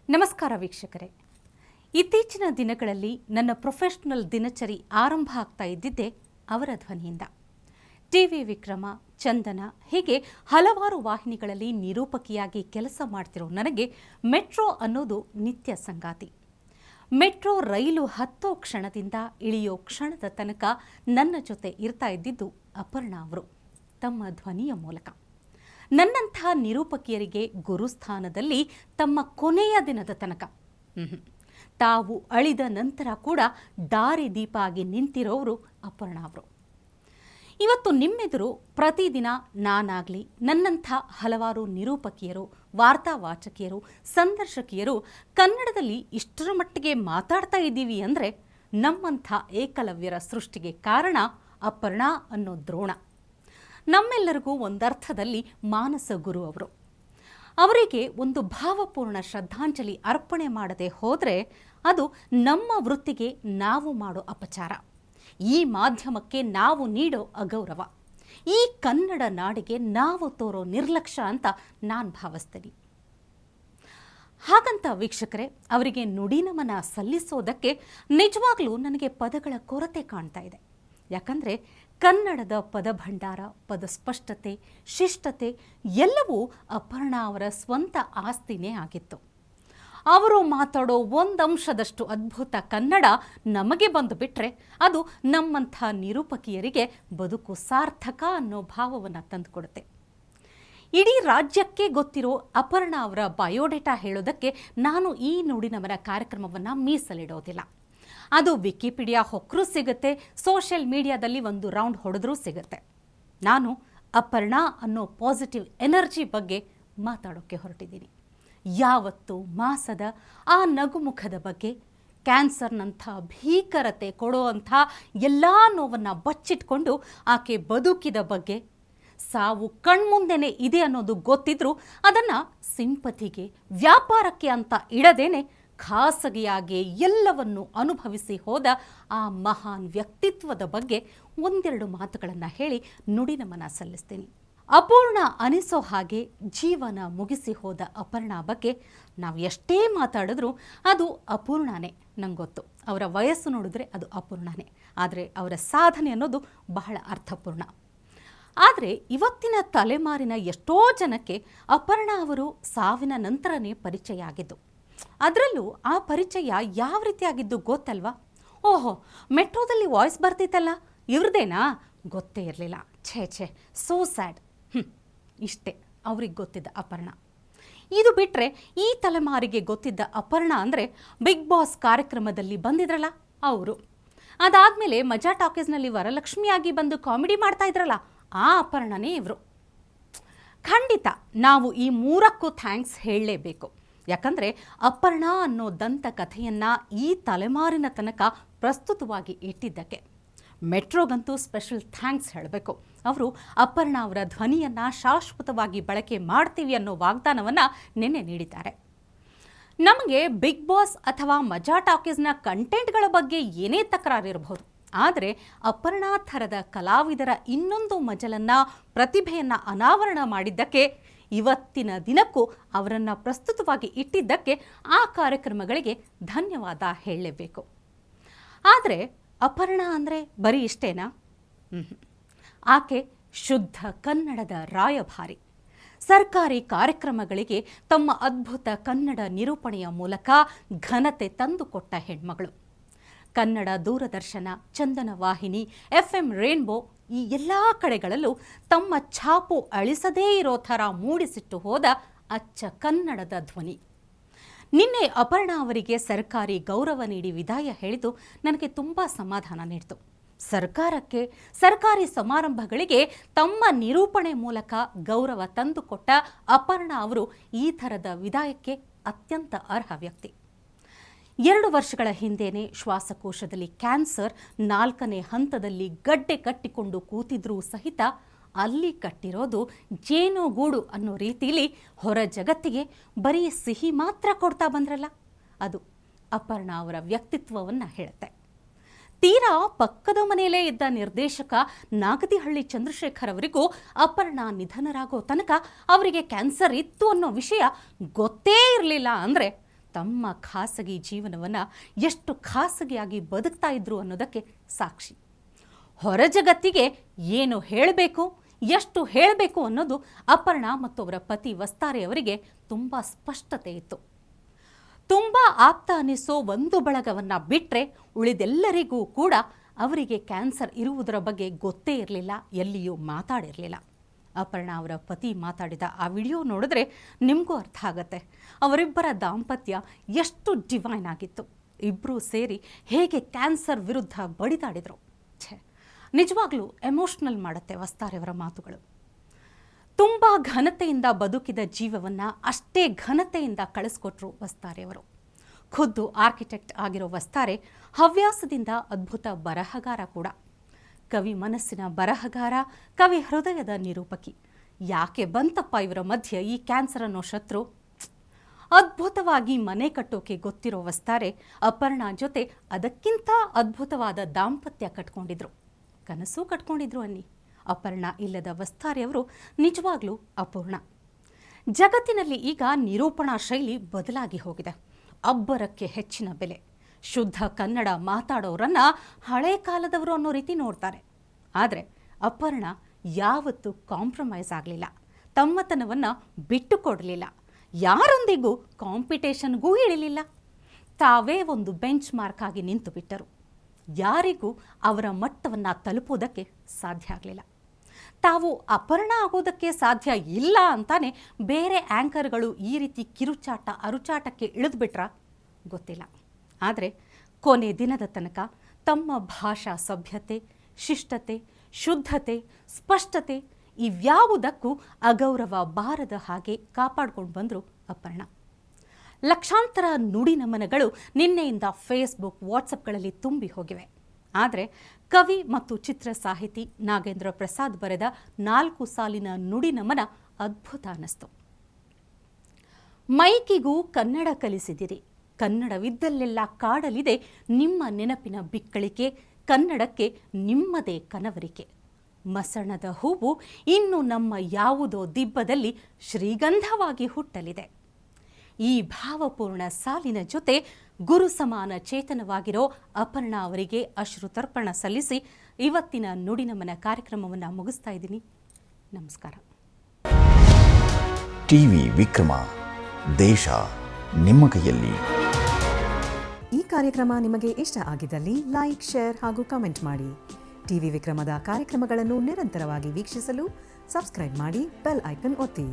ನಮಸ್ಕಾರ ವೀಕ್ಷಕರೇ. ಇತ್ತೀಚಿನ ದಿನಗಳಲ್ಲಿ ನನ್ನ ಪ್ರೊಫೆಷನಲ್ ದಿನಚರಿ ಆರಂಭ ಆಗ್ತಾ ಇದ್ದಿದ್ದೇ ಅವರ ಧ್ವನಿಯಿಂದ. ಟಿವಿ ವಿಕ್ರಮ, ಚಂದನ ಹೀಗೆ ಹಲವಾರು ವಾಹಿನಿಗಳಲ್ಲಿ ನಿರೂಪಕಿಯಾಗಿ ಕೆಲಸ ಮಾಡ್ತಿರೋ ನನಗೆ ಮೆಟ್ರೋ ಅನ್ನೋದು ನಿತ್ಯ ಸಂಗಾತಿ. ಮೆಟ್ರೋ ರೈಲು ಹತ್ತೋ ಕ್ಷಣದಿಂದ ಇಳಿಯೋ ಕ್ಷಣದ ತನಕ ನನ್ನ ಜೊತೆ ಇರ್ತಾ ಇದ್ದಿದ್ದು ಅಪರ್ಣಾ ಅವರು ತಮ್ಮ ಧ್ವನಿಯ ಮೂಲಕ. ನನ್ನಂಥ ನಿರೂಪಕಿಯರಿಗೆ ಗುರುಸ್ಥಾನದಲ್ಲಿ ತಮ್ಮ ಕೊನೆಯ ದಿನದ ತನಕ ತಾವು ಅಳಿದ ನಂತರ ಕೂಡ ದಾರಿ ದೀಪ ಆಗಿ ನಿಂತಿರೋರು ಅಪರ್ಣಾ ಅವರು. ಇವತ್ತು ನಿಮ್ಮೆದುರು ಪ್ರತಿದಿನ ನಾನಾಗಲಿ, ನನ್ನಂಥ ಹಲವಾರು ನಿರೂಪಕಿಯರು, ವಾರ್ತಾವಾಚಕಿಯರು, ಸಂದರ್ಶಕಿಯರು ಕನ್ನಡದಲ್ಲಿ ಇಷ್ಟರ ಮಟ್ಟಿಗೆ ಮಾತಾಡ್ತಾ ಇದ್ದೀವಿ ಅಂದರೆ ನಮ್ಮಂಥ ಏಕಲವ್ಯರ ಸೃಷ್ಟಿಗೆ ಕಾರಣ ಅಪರ್ಣಾ ಅನ್ನೋ ದ್ರೋಣ. ನಮ್ಮೆಲ್ಲರಿಗೂ ಒಂದರ್ಥದಲ್ಲಿ ಮಾನಸ ಗುರು ಅವರು. ಅವರಿಗೆ ಒಂದು ಭಾವಪೂರ್ಣ ಶ್ರದ್ಧಾಂಜಲಿ ಅರ್ಪಣೆ ಮಾಡದೆ ಹೋದರೆ ಅದು ನಮ್ಮ ವೃತ್ತಿಗೆ ನಾವು ಮಾಡೋ ಅಪಚಾರ, ಈ ಮಾಧ್ಯಮಕ್ಕೆ ನಾವು ನೀಡೋ ಅಗೌರವ, ಈ ಕನ್ನಡ ನಾಡಿಗೆ ನಾವು ತೋರೋ ನಿರ್ಲಕ್ಷ್ಯ ಅಂತ ನಾನು ಭಾವಿಸ್ತೀನಿ. ಹಾಗಂತ ವೀಕ್ಷಕರೇ, ಅವರಿಗೆ ನುಡಿನಮನ ಸಲ್ಲಿಸೋದಕ್ಕೆ ನಿಜವಾಗ್ಲೂ ನನಗೆ ಪದಗಳ ಕೊರತೆ ಕಾಣ್ತಾ ಇದೆ. ಯಾಕಂದರೆ ಕನ್ನಡದ ಪದಭಂಡಾರ, ಪದ ಸ್ಪಷ್ಟತೆ, ಶಿಷ್ಟತೆ ಎಲ್ಲವೂ ಅಪರ್ಣಾ ಅವರ ಸ್ವಂತ ಆಸ್ತಿನೇ ಆಗಿತ್ತು. ಅವರು ಮಾತಾಡೋ ಒಂದಂಶದಷ್ಟು ಅದ್ಭುತ ಕನ್ನಡ ನಮಗೆ ಬಂದು ಬಿಟ್ಟರೆ ಅದು ನಮ್ಮಂಥ ನಿರೂಪಕಿಯರಿಗೆ ಬದುಕು ಸಾರ್ಥಕ ಅನ್ನೋ ಭಾವವನ್ನು ತಂದುಕೊಡುತ್ತೆ. ಇಡೀ ರಾಜ್ಯಕ್ಕೆ ಗೊತ್ತಿರೋ ಅಪರ್ಣಾ ಅವರ ಬಯೋಡೇಟಾ ಹೇಳೋದಕ್ಕೆ ನಾನು ಈ ನುಡಿನಮನ ಕಾರ್ಯಕ್ರಮವನ್ನು ಮೀಸಲಿಡೋದಿಲ್ಲ. ಅದು ವಿಕಿಪೀಡಿಯಾ ಹೊಕ್ಕರೂ ಸಿಗುತ್ತೆ, ಸೋಷಿಯಲ್ ಮೀಡಿಯಾದಲ್ಲಿ ಒಂದು ರೌಂಡ್ ಹೊಡೆದ್ರೂ ಸಿಗುತ್ತೆ. ನಾನು ಅಪರ್ಣಾ ಅನ್ನೋ ಪಾಸಿಟಿವ್ ಎನರ್ಜಿ ಬಗ್ಗೆ ಮಾತಾಡೋಕ್ಕೆ ಹೊರಟಿದ್ದೀನಿ. ಯಾವತ್ತು ಮಾಸದ ಆ ನಗುಮುಖದ ಬಗ್ಗೆ, ಕ್ಯಾನ್ಸರ್ನಂಥ ಭೀಕರತೆ ಕೊಡೋವಂಥ ಎಲ್ಲ ನೋವನ್ನು ಬಚ್ಚಿಟ್ಕೊಂಡು ಆಕೆ ಬದುಕಿದ ಬಗ್ಗೆ, ಸಾವು ಕಣ್ಮುಂದೆನೇ ಇದೆ ಅನ್ನೋದು ಗೊತ್ತಿದ್ರೂ ಅದನ್ನು ಸಿಂಪತಿಗೆ, ವ್ಯಾಪಾರಕ್ಕೆ ಅಂತ ಇಡದೇನೆ ಖಾಸಗಿಯಾಗಿ ಎಲ್ಲವನ್ನು ಅನುಭವಿಸಿ ಹೋದ ಆ ಮಹಾನ್ ವ್ಯಕ್ತಿತ್ವದ ಬಗ್ಗೆ ಒಂದೆರಡು ಮಾತುಗಳನ್ನು ಹೇಳಿ ನುಡಿನಮನ ಸಲ್ಲಿಸ್ತೀನಿ. ಅಪೂರ್ಣ ಅನಿಸೋ ಹಾಗೆ ಜೀವನ ಮುಗಿಸಿ ಹೋದ ಅಪರ್ಣಾ ಬಗ್ಗೆ ನಾವು ಎಷ್ಟೇ ಮಾತಾಡಿದ್ರೂ ಅದು ಅಪೂರ್ಣನೇ. ನಂಗೆ ಗೊತ್ತು, ಅವರ ವಯಸ್ಸು ನೋಡಿದ್ರೆ ಅದು ಅಪೂರ್ಣನೇ, ಆದರೆ ಅವರ ಸಾಧನೆ ಅನ್ನೋದು ಬಹಳ ಅರ್ಥಪೂರ್ಣ. ಆದರೆ ಇವತ್ತಿನ ತಲೆಮಾರಿನ ಎಷ್ಟೋ ಜನಕ್ಕೆ ಅಪರ್ಣಾ ಅವರು ಸಾವಿನ ನಂತರನೇ ಪರಿಚಯ ಆಗಿದ್ದು. ಅದರಲ್ಲೂ ಆ ಪರಿಚಯ ಯಾವ ರೀತಿಯಾಗಿದ್ದು ಗೊತ್ತಲ್ವಾ? ಓಹೋ, ಮೆಟ್ರೋದಲ್ಲಿ ವಾಯ್ಸ್ ಬರ್ತಿತ್ತಲ್ಲ, ಇವ್ರದೇನಾ? ಗೊತ್ತೇ ಇರಲಿಲ್ಲ. ಛೇ ಸೋ ಸ್ಯಾಡ್. ಇಷ್ಟೇ ಅವ್ರಿಗೆ ಗೊತ್ತಿದ್ದ ಅಪರ್ಣಾ. ಇದು ಬಿಟ್ಟರೆ ಈ ತಲೆಮಾರಿಗೆ ಗೊತ್ತಿದ್ದ ಅಪರ್ಣಾ ಅಂದರೆ ಬಿಗ್ ಬಾಸ್ ಕಾರ್ಯಕ್ರಮದಲ್ಲಿ ಬಂದಿದ್ರಲ್ಲ ಅವರು, ಅದಾದಮೇಲೆ ಮಜಾ ಟಾಕೀಸ್ನಲ್ಲಿ ವರಲಕ್ಷ್ಮಿಯಾಗಿ ಬಂದು ಕಾಮಿಡಿ ಮಾಡ್ತಾ ಇದ್ರಲ್ಲ ಆ ಅಪರ್ಣಾನೇ ಇವರು. ಖಂಡಿತ ನಾವು ಈ ಮೂರಕ್ಕೂ ಥ್ಯಾಂಕ್ಸ್ ಹೇಳಲೇಬೇಕು. ಯಾಕಂದರೆ ಅಪರ್ಣಾ ಅನ್ನೋ ದಂತ ಕಥೆಯನ್ನು ಈ ತಲೆಮಾರಿನ ತನಕ ಪ್ರಸ್ತುತವಾಗಿ ಇಟ್ಟಿದ್ದಕ್ಕೆ ಮೆಟ್ರೋಗಂತೂ ಸ್ಪೆಷಲ್ ಥ್ಯಾಂಕ್ಸ್ ಹೇಳಬೇಕು. ಅವರು ಅಪರ್ಣಾ ಅವರ ಧ್ವನಿಯನ್ನು ಶಾಶ್ವತವಾಗಿ ಬಳಕೆ ಮಾಡ್ತೀವಿ ಅನ್ನೋ ವಾಗ್ದಾನವನ್ನು ನಿನ್ನೆ ನೀಡಿದ್ದಾರೆ. ನಮಗೆ ಬಿಗ್ ಬಾಸ್ ಅಥವಾ ಮಜಾ ಟಾಕೀಸ್ನ ಕಂಟೆಂಟ್ಗಳ ಬಗ್ಗೆ ಏನೇ ತಕರಾರಿರಬಹುದು, ಆದರೆ ಅಪರ್ಣಾ ಥರದ ಕಲಾವಿದರ ಇನ್ನೊಂದು ಮಜಲನ್ನು, ಪ್ರತಿಭೆಯನ್ನು ಅನಾವರಣ ಮಾಡಿದ್ದಕ್ಕೆ, ಇವತ್ತಿನ ದಿನಕ್ಕೂ ಅವರನ್ನು ಪ್ರಸ್ತುತವಾಗಿ ಇಟ್ಟಿದ್ದಕ್ಕೆ ಆ ಕಾರ್ಯಕ್ರಮಗಳಿಗೆ ಧನ್ಯವಾದ ಹೇಳಲೇಬೇಕು. ಆದರೆ ಅಪರ್ಣಾ ಅಂದರೆ ಬರೀ ಇಷ್ಟೇನಾ? ಆಕೆ ಶುದ್ಧ ಕನ್ನಡದ ರಾಯಭಾರಿ. ಸರ್ಕಾರಿ ಕಾರ್ಯಕ್ರಮಗಳಿಗೆ ತಮ್ಮ ಅದ್ಭುತ ಕನ್ನಡ ನಿರೂಪಣೆಯ ಮೂಲಕ ಘನತೆ ತಂದುಕೊಟ್ಟ ಹೆಣ್ಮಗಳು. ಕನ್ನಡ ದೂರದರ್ಶನ, ಚಂದನ ವಾಹಿನಿ, FM ರೇನ್ಬೋ ಈ ಎಲ್ಲ ಕಡೆಗಳಲ್ಲೂ ತಮ್ಮ ಛಾಪು ಅಳಿಸದೇ ಇರೋ ಥರ ಮೂಡಿಸಿಟ್ಟು ಹೋದ ಅಚ್ಚ ಕನ್ನಡದ ಧ್ವನಿ. ನಿನ್ನೆ ಅಪರ್ಣಾ ಅವರಿಗೆ ಸರ್ಕಾರಿ ಗೌರವ ನೀಡಿ ವಿದಾಯ ಹೇಳಿದ್ದು ನನಗೆ ತುಂಬ ಸಮಾಧಾನ ನೀಡಿತು. ಸರ್ಕಾರಕ್ಕೆ, ಸರ್ಕಾರಿ ಸಮಾರಂಭಗಳಿಗೆ ತಮ್ಮ ನಿರೂಪಣೆ ಮೂಲಕ ಗೌರವ ತಂದುಕೊಟ್ಟ ಅಪರ್ಣಾ ಅವರು ಈ ಥರದ ವಿದಾಯಕ್ಕೆ ಅತ್ಯಂತ ಅರ್ಹ ವ್ಯಕ್ತಿ. 2 ವರ್ಷಗಳ ಹಿಂದೆಯೇ ಶ್ವಾಸಕೋಶದಲ್ಲಿ ಕ್ಯಾನ್ಸರ್ 4ನೇ ಹಂತದಲ್ಲಿ ಗಡ್ಡೆ ಕಟ್ಟಿಕೊಂಡು ಕೂತಿದ್ರೂ ಸಹಿತ ಅಲ್ಲಿ ಕಟ್ಟಿರೋದು ಜೇನುಗೂಡು ಅನ್ನೋ ರೀತಿಯಲ್ಲಿ ಹೊರ ಜಗತ್ತಿಗೆ ಬರೀ ಸಿಹಿ ಮಾತ್ರ ಕೊಡ್ತಾ ಬಂದ್ರಲ್ಲ, ಅದು ಅಪರ್ಣಾ ಅವರ ವ್ಯಕ್ತಿತ್ವವನ್ನು ಹೇಳುತ್ತೆ. ತೀರಾ ಪಕ್ಕದ ಮನೆಯಲ್ಲೇ ಇದ್ದ ನಿರ್ದೇಶಕ ನಾಗತಿಹಳ್ಳಿ ಚಂದ್ರಶೇಖರ್ ಅವರಿಗೂ ಅಪರ್ಣಾ ನಿಧನರಾಗೋ ತನಕ ಅವರಿಗೆ ಕ್ಯಾನ್ಸರ್ ಇತ್ತು ಅನ್ನೋ ವಿಷಯ ಗೊತ್ತೇ ಇರಲಿಲ್ಲ ಅಂದರೆ ತಮ್ಮ ಖಾಸಗಿ ಜೀವನವನ್ನು ಎಷ್ಟು ಖಾಸಗಿಯಾಗಿ ಬದುಕ್ತಾ ಇದ್ರು ಅನ್ನೋದಕ್ಕೆ ಸಾಕ್ಷಿ. ಹೊರ ಜಗತ್ತಿಗೆ ಏನು ಹೇಳಬೇಕು, ಎಷ್ಟು ಹೇಳಬೇಕು ಅನ್ನೋದು ಅಪರ್ಣಾ ಮತ್ತು ಅವರ ಪತಿ ವಸ್ತಾರೆ ಅವರಿಗೆ ತುಂಬ ಸ್ಪಷ್ಟತೆ ಇತ್ತು. ತುಂಬ ಆಪ್ತ ಅನಿಸೋ ಒಂದು ಬಳಗವನ್ನು ಬಿಟ್ಟರೆ ಉಳಿದೆಲ್ಲರಿಗೂ ಕೂಡ ಅವರಿಗೆ ಕ್ಯಾನ್ಸರ್ ಇರುವುದರ ಬಗ್ಗೆ ಗೊತ್ತೇ ಇರಲಿಲ್ಲ, ಎಲ್ಲಿಯೂ ಮಾತಾಡಿರಲಿಲ್ಲ. ಅಪರ್ಣಾ ಅವರ ಪತಿ ಮಾತಾಡಿದ ಆ ವಿಡಿಯೋ ನೋಡಿದ್ರೆ ನಿಮಗೂ ಅರ್ಥ ಆಗತ್ತೆ ಅವರಿಬ್ಬರ ದಾಂಪತ್ಯ ಎಷ್ಟು ಡಿವೈನ್ ಆಗಿತ್ತು. ಇಬ್ಬರೂ ಸೇರಿ ಹೇಗೆ ಕ್ಯಾನ್ಸರ್ ವಿರುದ್ಧ ಬಡಿದಾಡಿದ್ರು. ನಿಜವಾಗ್ಲೂ ಎಮೋಷ್ನಲ್ ಮಾಡುತ್ತೆ ವಸ್ತಾರೆಯವರ ಮಾತುಗಳು. ತುಂಬ ಘನತೆಯಿಂದ ಬದುಕಿದ ಜೀವವನ್ನು ಅಷ್ಟೇ ಘನತೆಯಿಂದ ಕಳಿಸ್ಕೊಟ್ರು ವಸ್ತಾರೆಯವರು. ಖುದ್ದು ಆರ್ಕಿಟೆಕ್ಟ್ ಆಗಿರೋ ವಸ್ತಾರೆ ಹವ್ಯಾಸದಿಂದ ಅದ್ಭುತ ಬರಹಗಾರ ಕೂಡ. ಕವಿ ಮನಸ್ಸಿನ ಬರಹಗಾರ, ಕವಿ ಹೃದಯದ ನಿರೂಪಕಿ. ಯಾಕೆ ಬಂತಪ್ಪ ಇವರ ಮಧ್ಯೆ ಈ ಕ್ಯಾನ್ಸರ್ ಅನ್ನೋ ಶತ್ರು? ಅದ್ಭುತವಾಗಿ ಮನೆ ಕಟ್ಟೋಕೆ ಗೊತ್ತಿರೋ ವಸ್ತಾರೆ ಅಪರ್ಣಾ ಜೊತೆ ಅದಕ್ಕಿಂತ ಅದ್ಭುತವಾದ ದಾಂಪತ್ಯ ಕಟ್ಕೊಂಡಿದ್ರು, ಕನಸು ಕಟ್ಕೊಂಡಿದ್ರು ಅನ್ನಿ. ಅಪರ್ಣಾ ಇಲ್ಲದ ವಸ್ತಾರೆಯವರು ನಿಜವಾಗ್ಲೂ ಅಪೂರ್ಣ. ಜಗತ್ತಿನಲ್ಲಿ ಈಗ ನಿರೂಪಣಾ ಶೈಲಿ ಬದಲಾಗಿ ಹೋಗಿದೆ. ಅಬ್ಬರಕ್ಕೆ ಹೆಚ್ಚಿನ ಬೆಲೆ. ಶುದ್ಧ ಕನ್ನಡ ಮಾತಾಡೋರನ್ನ ಹಳೆ ಕಾಲದವರು ಅನ್ನೋ ರೀತಿ ನೋಡ್ತಾರೆ. ಆದರೆ ಅಪರ್ಣಾ ಯಾವತ್ತೂ ಕಾಂಪ್ರಮೈಸ್ ಆಗಲಿಲ್ಲ, ತಮ್ಮತನವನ್ನು ಬಿಟ್ಟು ಕೊಡಲಿಲ್ಲ, ಯಾರೊಂದಿಗೂ ಕಾಂಪಿಟೇಷನ್ಗೂ ಇಳಿಲಿಲ್ಲ. ತಾವೇ ಒಂದು ಬೆಂಚ್ ಮಾರ್ಕ್ ಆಗಿ ನಿಂತು ಬಿಟ್ಟರು. ಯಾರಿಗೂ ಅವರ ಮಟ್ಟವನ್ನು ತಲುಪೋದಕ್ಕೆ ಸಾಧ್ಯ ಆಗಲಿಲ್ಲ. ತಾವು ಅಪರ್ಣಾ ಆಗೋದಕ್ಕೆ ಸಾಧ್ಯ ಇಲ್ಲ ಅಂತಾನೆ ಬೇರೆ ಆ್ಯಂಕರ್ಗಳು ಈ ರೀತಿ ಕಿರುಚಾಟ ಅರುಚಾಟಕ್ಕೆ ಇಳಿದುಬಿಟ್ರಾ ಗೊತ್ತಿಲ್ಲ. ಆದರೆ ಕೊನೆ ದಿನದ ತನಕ ತಮ್ಮ ಭಾಷಾ ಸಭ್ಯತೆ, ಶಿಷ್ಟತೆ, ಶುದ್ಧತೆ, ಸ್ಪಷ್ಟತೆ ಇವ್ಯಾವುದಕ್ಕೂ ಅಗೌರವ ಬಾರದ ಹಾಗೆ ಕಾಪಾಡ್ಕೊಂಡು ಬಂದರು ಅಪರ್ಣಾ. ಲಕ್ಷಾಂತರ ನುಡಿ ನಮನಗಳು ನಿನ್ನೆಯಿಂದ ಫೇಸ್ಬುಕ್, ವಾಟ್ಸಪ್ಗಳಲ್ಲಿ ತುಂಬಿ ಹೋಗಿವೆ. ಆದರೆ ಕವಿ ಮತ್ತು ಚಿತ್ರ ಸಾಹಿತಿ ನಾಗೇಂದ್ರ ಪ್ರಸಾದ್ ಬರೆದ 4 ಸಾಲಿನ ನುಡಿ ನಮನ ಅದ್ಭುತ ಅನ್ನಿಸ್ತು. ಮೈಕಿಗೂ ಕನ್ನಡ ಕಲಿಸಿದಿರಿ, ಕನ್ನಡವಿದ್ದಲ್ಲೆಲ್ಲ ಕಾಡಲಿದೆ ನಿಮ್ಮ ನೆನಪಿನ ಬಿಕ್ಕಳಿಕೆ, ಕನ್ನಡಕ್ಕೆ ನಿಮ್ಮದೇ ಕನವರಿಕೆ. ಮಸಣದ ಹೂವು ಇನ್ನು ನಮ್ಮ ಯಾವುದೋ ದಿಬ್ಬದಲ್ಲಿ ಶ್ರೀಗಂಧವಾಗಿ ಹುಟ್ಟಲಿದೆ. ಈ ಭಾವಪೂರ್ಣ ಸಾಲಿನ ಜೊತೆ ಗುರು ಸಮಾನ ಚೇತನವಾಗಿರೋ ಅಪರ್ಣಾ ಅವರಿಗೆ ಅಶ್ರುತರ್ಪಣ ಸಲ್ಲಿಸಿ ಇವತ್ತಿನ ನುಡಿನಮನ ಕಾರ್ಯಕ್ರಮವನ್ನು ಮುಗಿಸ್ತಾ ಇದ್ದೀನಿ. ನಮಸ್ಕಾರ. ಟಿವಿ ವಿಕ್ರಮ, ದೇಶ ನಿಮ್ಮ ಕೈಯಲ್ಲಿ. ಈ ಕಾರ್ಯಕ್ರಮ ನಿಮಗೆ ಇಷ್ಟ ಆಗಿದ್ದಲ್ಲಿ ಲೈಕ್, ಶೇರ್ ಹಾಗೂ ಕಮೆಂಟ್ ಮಾಡಿ. ಟಿವಿ ವಿಕ್ರಮದ ಕಾರ್ಯಕ್ರಮಗಳನ್ನು ನಿರಂತರವಾಗಿ ವೀಕ್ಷಿಸಲು ಸಬ್ಸ್ಕ್ರೈಬ್ ಮಾಡಿ, ಬೆಲ್ ಐಕನ್ ಒತ್ತಿ.